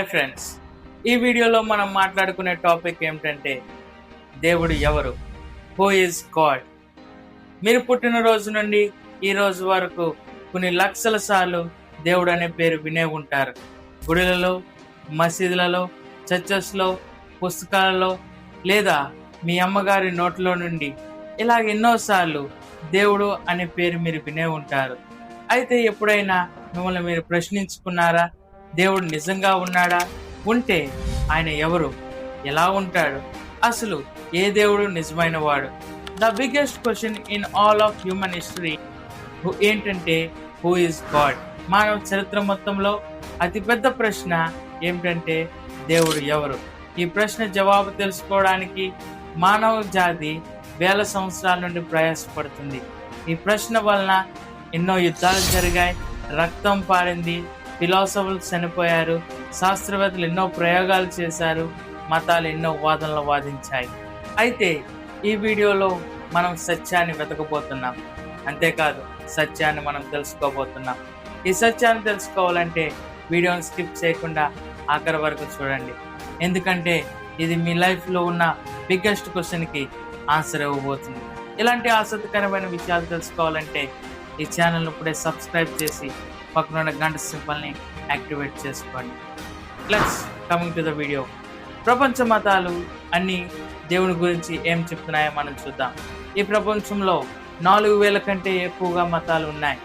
Hi friends, ఈ వీడియోలో మనం మాట్లాడుకునే టాపిక్ ఏమిటంటే దేవుడు ఎవరు, హూ ఈజ్ గాడ్. మీరు పుట్టిన రోజు నుండి ఈ రోజు వరకు కొన్ని లక్షల సార్లు దేవుడు అనే పేరు వినే ఉంటారు. గుడిలలో, మసీదులలో, చర్చెస్లో, పుస్తకాలలో లేదా మీ అమ్మగారి నోట్లో నుండి ఇలా ఎన్నోసార్లు దేవుడు అనే పేరు మీరు వినే ఉంటారు. అయితే ఎప్పుడైనా మిమ్మల్ని మీరు ప్రశ్నించుకున్నారా, దేవుడు నిజంగా ఉన్నాడా? ఉంటే ఆయన ఎవరు, ఎలా ఉంటాడు, అసలు ఏ దేవుడు నిజమైన వాడు? The biggest question in all of human history ఏంటంటే హూ ఈజ్ గాడ్. మానవ చరిత్ర మొత్తంలో అతిపెద్ద ప్రశ్న ఏమిటంటే దేవుడు ఎవరు. ఈ ప్రశ్న జవాబు తెలుసుకోవడానికి మానవ జాతి వేల సంవత్సరాల నుండి ప్రయాసపడుతుంది. ఈ ప్రశ్న వలన ఎన్నో యుద్ధాలు జరిగాయి, రక్తం పారింది, ఫిలాసఫర్లు చనిపోయారు, శాస్త్రవేత్తలు ఎన్నో ప్రయోగాలు చేశారు, మతాలు ఎన్నో వాదనలు వాదించాయి. అయితే ఈ వీడియోలో మనం సత్యాన్ని వెతకబోతున్నాం. అంతేకాదు, సత్యాన్ని మనం తెలుసుకోబోతున్నాం. ఈ సత్యాన్ని తెలుసుకోవాలంటే వీడియోని స్కిప్ చేయకుండా ఆఖరి వరకు చూడండి. ఎందుకంటే ఇది మీ లైఫ్లో ఉన్న బిగ్గెస్ట్ క్వశ్చన్కి ఆన్సర్ ఇవ్వబోతుంది. ఇలాంటి ఆసక్తికరమైన విషయాలు తెలుసుకోవాలంటే ఈ ఛానల్ని ఇప్పుడే సబ్స్క్రైబ్ చేసి పక్కన గంట సింబల్ని యాక్టివేట్ చేసుకోండి. Let's coming to the video. ప్రపంచ మతాలు అన్నీ దేవుని గురించి ఏం చెప్తున్నాయో మనం చూద్దాం. ఈ ప్రపంచంలో 4000 కంటే ఎక్కువగా మతాలు ఉన్నాయి.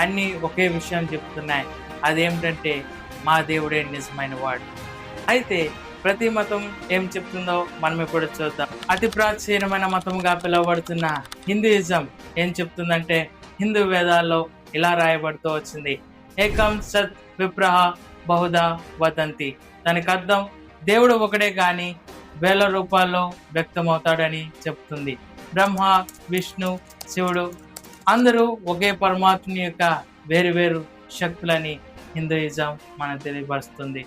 అన్నీ ఒకే విషయం చెప్తున్నాయి, అదేమిటంటే మా దేవుడే నిజమైన వాడు. అయితే ప్రతి మతం ఏం చెప్తుందో మనం ఇప్పుడు చూద్దాం. అతి ప్రాచీనమైన మతంగా పిలువబడుతున్న హిందూయిజం ఏం చెప్తుందంటే, హిందూ వేదాల్లో ఇలా రాయబడుతూ వచ్చింది, ఏకం సత్ విప్రహ బహుదా వదంతి. దానికి అర్థం దేవుడు ఒకడే కానీ వేల రూపాల్లో వ్యక్తమవుతాడని చెప్తుంది. బ్రహ్మ, విష్ణు, శివుడు అందరూ ఒకే పరమాత్ముని యొక్క వేరు వేరు శక్తులని హిందూయిజం మనకు తెలియపరుస్తుంది.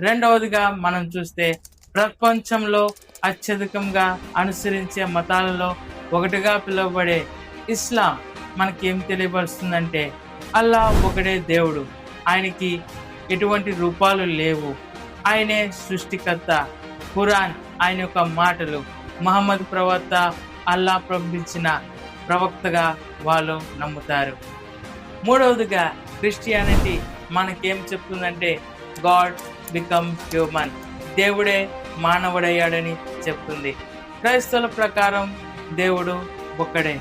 రెండవదిగా మనం చూస్తే ప్రపంచంలో అత్యధికంగా అనుసరించే మతాలలో ఒకటిగా పిలువబడే ఇస్లాం మనకి ఏం తెలియపరుస్తుందంటే, అల్లా ఒకడే దేవుడు, ఆయనకి ఎటువంటి రూపాలు లేవు, ఆయనే సృష్టికర్త, ఖురాన్ ఆయన యొక్క మాటలు, మహమ్మద్ ప్రవక్త అల్లా పంపించిన ప్రవక్తగా వాళ్ళు నమ్ముతారు. మూడవదిగా క్రిస్టియానిటీ మనకేం చెప్తుందంటే, గాడ్ బికమ్ హ్యూమన్, దేవుడే మానవుడయ్యాడని చెప్తుంది. క్రైస్తవుల ప్రకారం దేవుడు ఒక్కడే,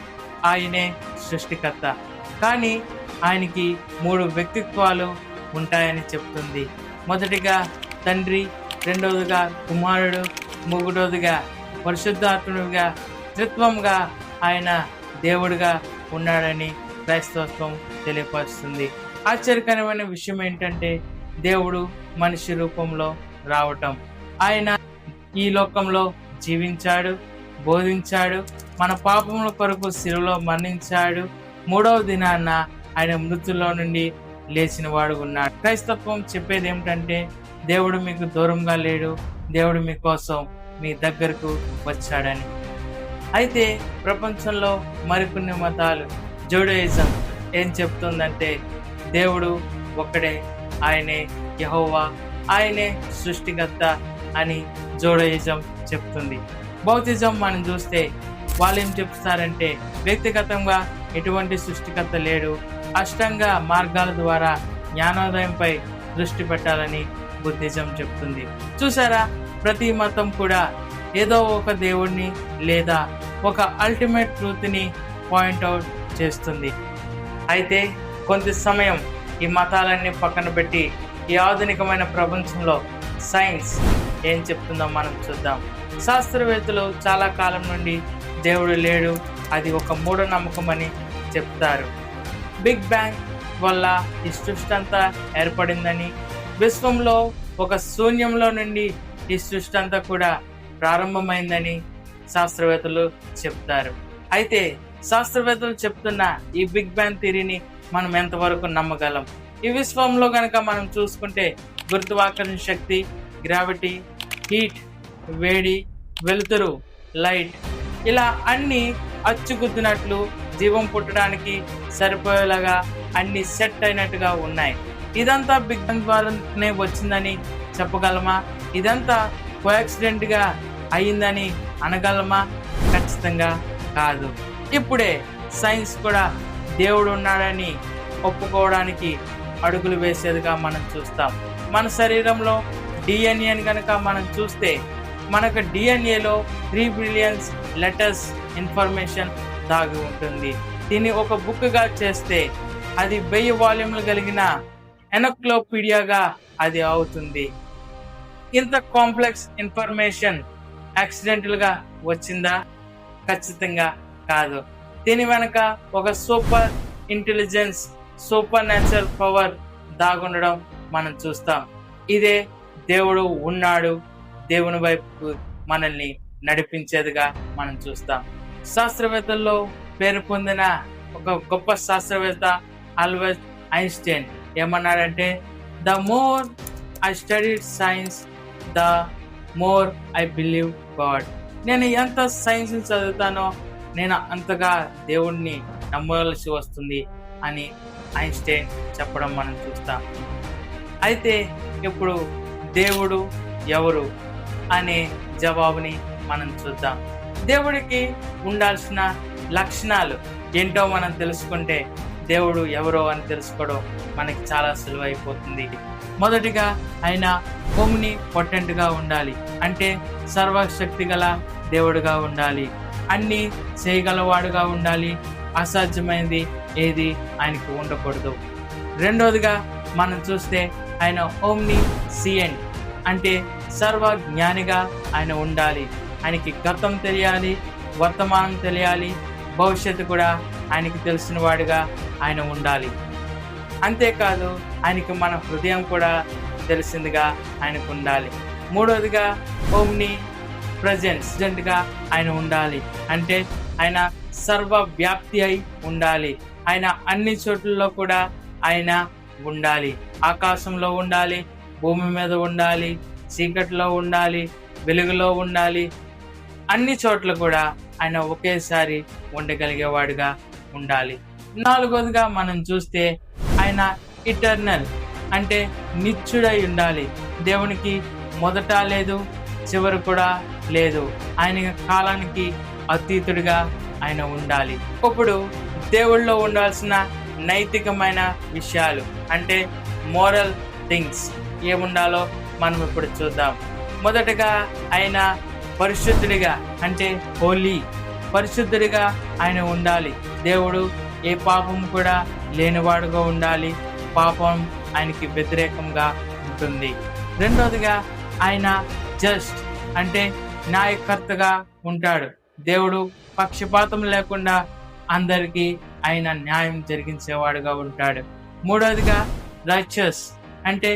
ఆయనే సృష్టికర్త, కానీ ఆయనకి 3 వ్యక్తిత్వాలు ఉంటాయని చెప్తుంది. మొదటిగా తండ్రి, రెండవదిగా కుమారుడు, మూడవదిగా పరిశుద్ధాత్ముడిగా, త్రిత్వంగా ఆయన దేవుడిగా ఉన్నాడని క్రైస్తవత్వం తెలియపరుస్తుంది. ఆశ్చర్యకరమైన విషయం ఏంటంటే, దేవుడు మనిషి రూపంలో రావటం. ఆయన ఈ లోకంలో జీవించాడు, బోధించాడు, మన పాపముల కొరకు శిలువలో మరణించాడు, 3వ దినాన ఆయన మృతుల్లో నుండి లేచిన వాడు ఉన్నాడు. క్రైస్తవం చెప్పేది ఏమిటంటే, దేవుడు మీకు దూరంగా లేడు, దేవుడు మీకోసం మీ దగ్గరకు వచ్చాడని. అయితే ప్రపంచంలో మరికొన్ని మతాలు, జూడయిజం ఏం చెప్తుందంటే, దేవుడు ఒక్కడే, ఆయనే యెహోవా, ఆయనే సృష్టికర్త అని జూడయిజం చెప్తుంది. బౌద్ధిజం మనం చూస్తే వాళ్ళు ఏం చెప్తారంటే, వ్యక్తిగతంగా ఎటువంటి సృష్టికర్త లేడు, అష్టాంగ మార్గాల ద్వారా జ్ఞానోదయంపై దృష్టి పెట్టాలని బుద్ధిజం చెప్తుంది. చూసారా, ప్రతి మతం కూడా ఏదో ఒక దేవుడిని లేదా ఒక అల్టిమేట్ ట్రూత్ని పాయింట్అవుట్ చేస్తుంది. అయితే కొంత సమయం ఈ మతాలన్నీ పక్కన పెట్టి ఈ ఆధునికమైన ప్రపంచంలో సైన్స్ ఏం చెప్తుందో మనం చూద్దాం. శాస్త్రవేత్తలు చాలా కాలం నుండి దేవుడు లేడు, అది ఒక మూఢనమ్మకం అని చెప్తారు. బిగ్ బ్యాంగ్ వల్ల ఈ సృష్టి అంతా ఏర్పడిందని, విశ్వంలో ఒక శూన్యంలో నుండి ఈ సృష్టి అంతా కూడా ప్రారంభమైందని శాస్త్రవేత్తలు చెప్తారు. అయితే శాస్త్రవేత్తలు చెప్తున్న ఈ బిగ్ బ్యాంగ్ థియరీని మనం ఎంతవరకు నమ్మగలం? ఈ విశ్వంలో కనుక మనం చూసుకుంటే గురుత్వాకర్షణ శక్తి, గ్రావిటీ, హీట్, వేడి, వెలుతురు, లైట్, ఇలా అన్ని అచ్చుగుద్దినట్లు జీవం పుట్టడానికి సరిపోయేలాగా అన్ని సెట్ అయినట్టుగా ఉన్నాయి. ఇదంతా బిగ్ బ్యాంగ్ ద్వారానే వచ్చిందని చెప్పగలమా? ఇదంతా కోయాక్సిడెంట్ గా అయిందని అనగలమా? ఖచ్చితంగా కాదు. ఇప్పుడే సైన్స్ కూడా దేవుడు ఉన్నాడని ఒప్పుకోవడానికి అడుగులు వేసేదిగా మనం చూస్తాం. మన శరీరంలో డిఎన్ఏని కనుక మనం చూస్తే మనకు డిఎన్ఏలో 3 బిలియన్స్ లెటర్స్ ఇన్ఫర్మేషన్ దాగి ఉంటుంది. దీన్ని ఒక బుక్గా చేస్తే అది 1000 వాల్యూమ్లు కలిగిన ఎన్సైక్లోపీడియాగా అది అవుతుంది. ఇంత కాంప్లెక్స్ ఇన్ఫర్మేషన్ యాక్సిడెంటల్ గా వచ్చిందా? ఖచ్చితంగా కాదు. దీని వెనక ఒక super intelligence, supernatural power దాగుండడం మనం చూస్తాం. ఇదే దేవుడు ఉన్నాడు, దేవుని వైపు మనల్ని నడిపించేదిగా మనం చూస్తాం. శాస్త్రవేత్తల్లో పేరు పొందిన ఒక గొప్ప శాస్త్రవేత్త ఆల్బర్ట్ ఐన్స్టైన్ ఏమన్నాడంటే, the more I studied science the more I believe God. నేను ఎంత సైన్స్ చదువుతానో నేను అంతగా దేవుణ్ణి నమ్మవలసి వస్తుంది అని ఐన్స్టైన్ చెప్పడం మనం చూస్తాం. అయితే ఇప్పుడు దేవుడు ఎవరు అనే జవాబుని మనం చూద్దాం. దేవుడికి ఉండాల్సిన లక్షణాలు ఏంటో మనం తెలుసుకుంటే దేవుడు ఎవరో అని తెలుసుకోవడం మనకి చాలా సులువైపోతుంది. మొదటిగా ఆయన ఓమ్ని పొటెంట్ గా ఉండాలి, అంటే సర్వశక్తి గల దేవుడుగా ఉండాలి, అన్ని చేయగలవాడుగా ఉండాలి, అసాధ్యమైనది ఏది ఆయనకి ఉండకూడదు. రెండోదిగా మనం చూస్తే ఆయన ఓమ్ని సియంట్, అంటే సర్వ జ్ఞానిగా ఆయన ఉండాలి. ఆయనకి గతం తెలియాలి, వర్తమానం తెలియాలి, భవిష్యత్తు కూడా ఆయనకి తెలిసిన వాడిగా ఆయన ఉండాలి. అంతేకాదు ఆయనకి మన హృదయం కూడా తెలిసిందిగా ఆయనకు ఉండాలి. మూడవదిగా ఓమ్ని ప్రెజెన్స్ గా ఆయన ఉండాలి, అంటే ఆయన సర్వ వ్యాప్తి అయి ఉండాలి. ఆయన అన్ని చోట్లలో కూడా ఆయన ఉండాలి. ఆకాశంలో ఉండాలి, భూమి మీద ఉండాలి, చీకటిలో ఉండాలి, వెలుగులో ఉండాలి. అన్ని చోట్ల కూడా ఆయన ఒకేసారి ఉండగలిగేవాడుగా ఉండాలి. నాలుగోదిగా మనం చూస్తే ఆయన ఇటర్నల్, అంటే నిత్యుడై ఉండాలి. దేవునికి మొదట లేదు, చివరి కూడా లేదు. ఆయన కాలానికి అతీతుడిగా ఆయన ఉండాలి. ఇప్పుడు దేవుళ్ళలో ఉండాల్సిన నైతికమైన విషయాలు, అంటే మోరల్ థింగ్స్ ఏముండాలో మనం ఇప్పుడు చూద్దాం. మొదటగా ఆయన పరిశుద్ధుడిగా, అంటే హోలీ, పరిశుద్ధుడిగా ఆయన ఉండాలి. దేవుడు ఏ పాపం కూడా లేనివాడుగా ఉండాలి. పాపం ఆయనకి వ్యతిరేకంగా ఉంటుంది. రెండోదిగా ఆయన జస్ట్, అంటే న్యాయకర్తగా ఉంటాడు. దేవుడు పక్షపాతం లేకుండా అందరికీ ఆయన న్యాయం జరిగించేవాడుగా ఉంటాడు. మూడోదిగా రైచస్, అంటే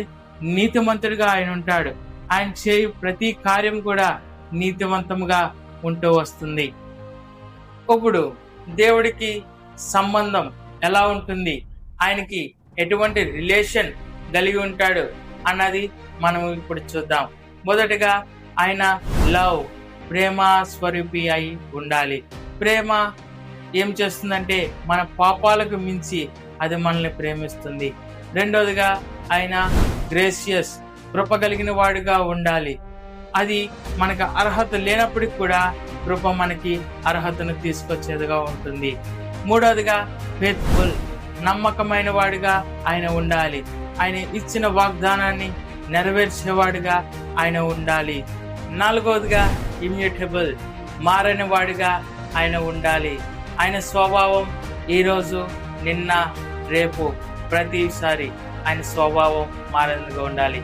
నీతిమంతుడిగా ఆయన ఉంటాడు. ఆయన చేయు ప్రతి కార్యం కూడా నీతివంతముగా ఉంటూ వస్తుంది. ఇప్పుడు దేవుడికి సంబంధం ఎలా ఉంటుంది, ఆయనకి ఎటువంటి రిలేషన్ కలిగి ఉంటాడు అన్నది మనం ఇప్పుడు చూద్దాం. మొదటగా ఆయన లవ్, ప్రేమ స్వరూపి అయి ఉండాలి. ప్రేమ ఏం చేస్తుందంటే మన పాపాలకు మించి అది మనల్ని ప్రేమిస్తుంది. రెండోదిగా ఆయన గ్రేసియస్, కృప కలిగిన వాడుగా ఉండాలి. అది మనకు అర్హత లేనప్పటికి కూడా కృప మనకి అర్హతను తీసుకొచ్చేదిగా ఉంటుంది. మూడోదిగా ఫెయిత్ఫుల్, నమ్మకమైన వాడిగా ఆయన ఉండాలి. ఆయన ఇచ్చిన వాగ్దానాన్ని నెరవేర్చేవాడిగా ఆయన ఉండాలి. నాలుగోదిగా ఇమ్యూటబుల్, మారని వాడిగా ఆయన ఉండాలి. ఆయన స్వభావం ఈరోజు, నిన్న, రేపు, ప్రతిసారి ఆయన స్వభావం మారనిగా ఉండాలి.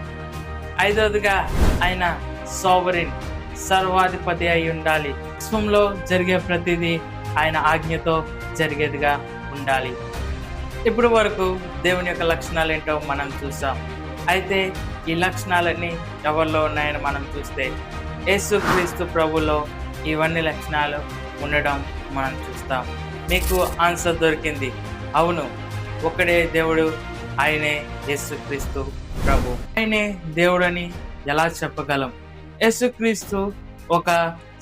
ఐదవదిగా ఆయన సోవరిన్, సర్వాధిపతి అయి ఉండాలి. విశ్వంలో జరిగే ప్రతిదీ ఆయన ఆజ్ఞతో జరిగేదిగా ఉండాలి. ఇప్పుడు వరకు దేవుని యొక్క లక్షణాలు ఏంటో మనం చూసాం. అయితే ఈ లక్షణాలన్నీ ఎవరిలో ఉన్నాయని మనం చూస్తే యేసుక్రీస్తు ప్రభులో ఇవన్నీ లక్షణాలు ఉండడం మనం చూస్తాం. మీకు ఆన్సర్ దొరికింది. అవును, ఒక్కడే దేవుడు, ఆయనే యేసుక్రీస్తు ప్రభు. ఆయనే దేవుడని ఎలా చెప్పగలం? యేసుక్రీస్తు ఒక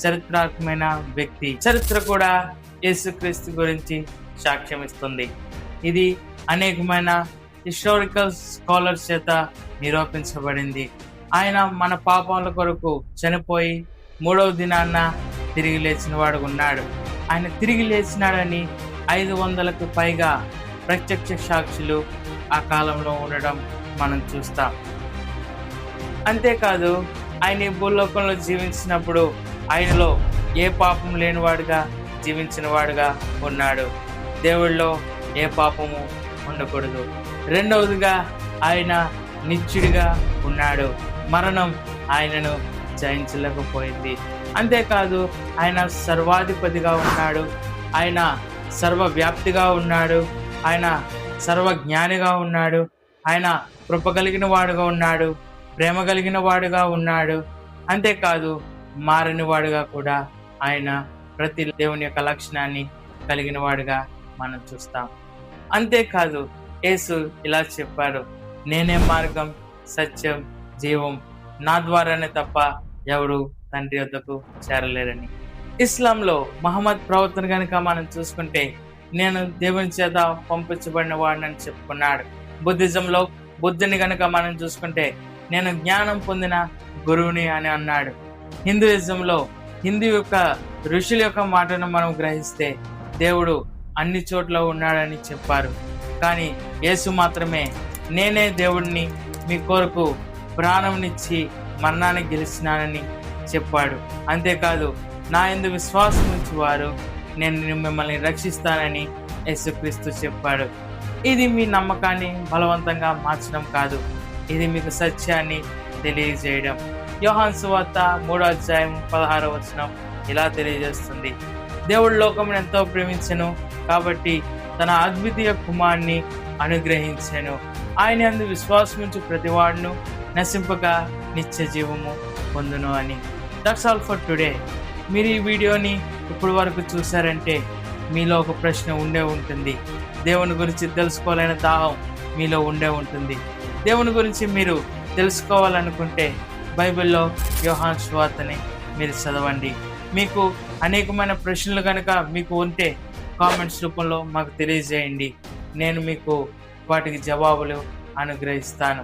చరిత్రాత్మకమైన వ్యక్తి. చరిత్ర కూడా యేసుక్రీస్తు గురించి సాక్ష్యం ఇస్తుంది. ఇది అనేకమైన హిస్టారికల్ స్కాలర్స్ చేత నిరూపించబడింది. ఆయన మన పాపాల కొరకు చనిపోయి 3వ దినాన్న తిరిగి లేచిన వాడు ఉన్నాడు. ఆయన తిరిగి లేచినాడని 500కు పైగా ప్రత్యక్ష సాక్షులు ఆ కాలంలో ఉండడం మనం చూస్తాం. అంతేకాదు, ఆయన ఈ భూలోకంలో జీవించినప్పుడు ఆయనలో ఏ పాపం లేనివాడుగా జీవించిన వాడుగా ఉన్నాడు. దేవుళ్ళలో ఏ పాపము ఉండకూడదు. రెండవదిగా, ఆయన నిత్యుడిగా ఉన్నాడు. మరణం ఆయనను జయించలేకపోయింది. అంతేకాదు, ఆయన సర్వాధిపతిగా ఉన్నాడు. ఆయన సర్వవ్యాప్తిగా ఉన్నాడు. ఆయన సర్వజ్ఞానిగా ఉన్నాడు. ఆయన కృప కలిగిన వాడుగా ఉన్నాడు. ప్రేమ కలిగిన వాడుగా ఉన్నాడు. అంతేకాదు, మారని వాడుగా కూడా ఆయన ప్రతి దేవుని యొక్క లక్షణాన్ని కలిగిన వాడుగా మనం చూస్తాం. అంతేకాదు, యేసు ఇలా చెప్పారు, నేనే మార్గం, సత్యం, జీవం, నా ద్వారానే తప్ప ఎవరు తండ్రి వద్దకు చేరలేరని. ఇస్లాంలో మహమ్మద్ ప్రవర్తన కనుక మనం చూసుకుంటే, నేను దేవుని చేత పంపించబడిన వాడిని చెప్పుకున్నాడు. బుద్ధిజంలో బుద్ధుని కనుక మనం చూసుకుంటే, నేను జ్ఞానం పొందిన గురువుని అని అన్నాడు. హిందూయిజంలో హిందూ యొక్క ఋషుల యొక్క మాటను మనం గ్రహిస్తే దేవుడు అన్ని చోట్ల ఉన్నాడని చెప్పారు. కానీ యేసు మాత్రమే నేనే దేవుడిని, మీ కొరకు ప్రాణంనిచ్చి మరణాన్ని గెలిచినానని చెప్పాడు. అంతేకాదు, నా యందు విశ్వాసం ఉంచువారు నేను మిమ్మల్ని రక్షిస్తానని యేసుక్రీస్తు చెప్పాడు. ఇది మీ నమ్మకాన్ని బలవంతంగా మార్చడం కాదు, ఇది మీకు సత్యాన్ని తెలియజేయడం. యోహాను సువార్త 3వ అధ్యాయం 16వ వచనం ఇలా తెలియజేస్తుంది, దేవుడు లోకమును ఎంతో ప్రేమించెను కాబట్టి తన అద్వితీయ కుమారుని అనుగ్రహించెను. ఆయన యందు విశ్వాసముంచు ప్రతివాడును నశింపక నిత్య జీవము పొందును అని. That's all for today. మీరు ఈ వీడియోని ఇప్పుడు వరకు చూసారంటే మీలో ఒక ప్రశ్న ఉండే ఉంటుంది. దేవుని గురించి తెలుసుకోవాలనే దాహం మీలో ఉండే ఉంటుంది. దేవుని గురించి మీరు తెలుసుకోవాలనుకుంటే బైబిల్లో యోహాను సువార్తని మీరు చదవండి. మీకు అనేకమైన ప్రశ్నలు కనుక మీకు ఉంటే కామెంట్స్ రూపంలో మాకు తెలియజేయండి. నేను మీకు వాటికి జవాబులు అనుగ్రహిస్తాను.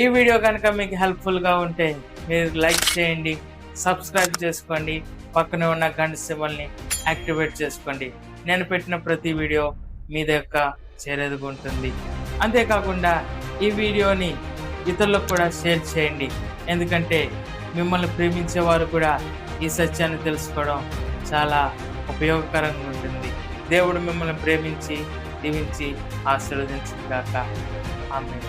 ఈ వీడియో కనుక మీకు హెల్ప్ఫుల్గా ఉంటే మీరు లైక్ చేయండి, సబ్స్క్రైబ్ చేసుకోండి, పక్కనే ఉన్న గంట సింబల్ని యాక్టివేట్ చేసుకోండి. నేను పెట్టిన ప్రతి వీడియో మీ దగ్గర చేరేదిగా ఉంటుంది. అంతేకాకుండా ఈ వీడియోని ఇతరులకు కూడా షేర్ చేయండి. ఎందుకంటే మిమ్మల్ని ప్రేమించేవారు కూడా ఈ సత్యాన్ని తెలుసుకోవడం చాలా ఉపయోగకరంగా ఉంటుంది. దేవుడు మిమ్మల్ని ప్రేమించి దీవించి ఆశీర్వదించుగాక. ఆమేన్.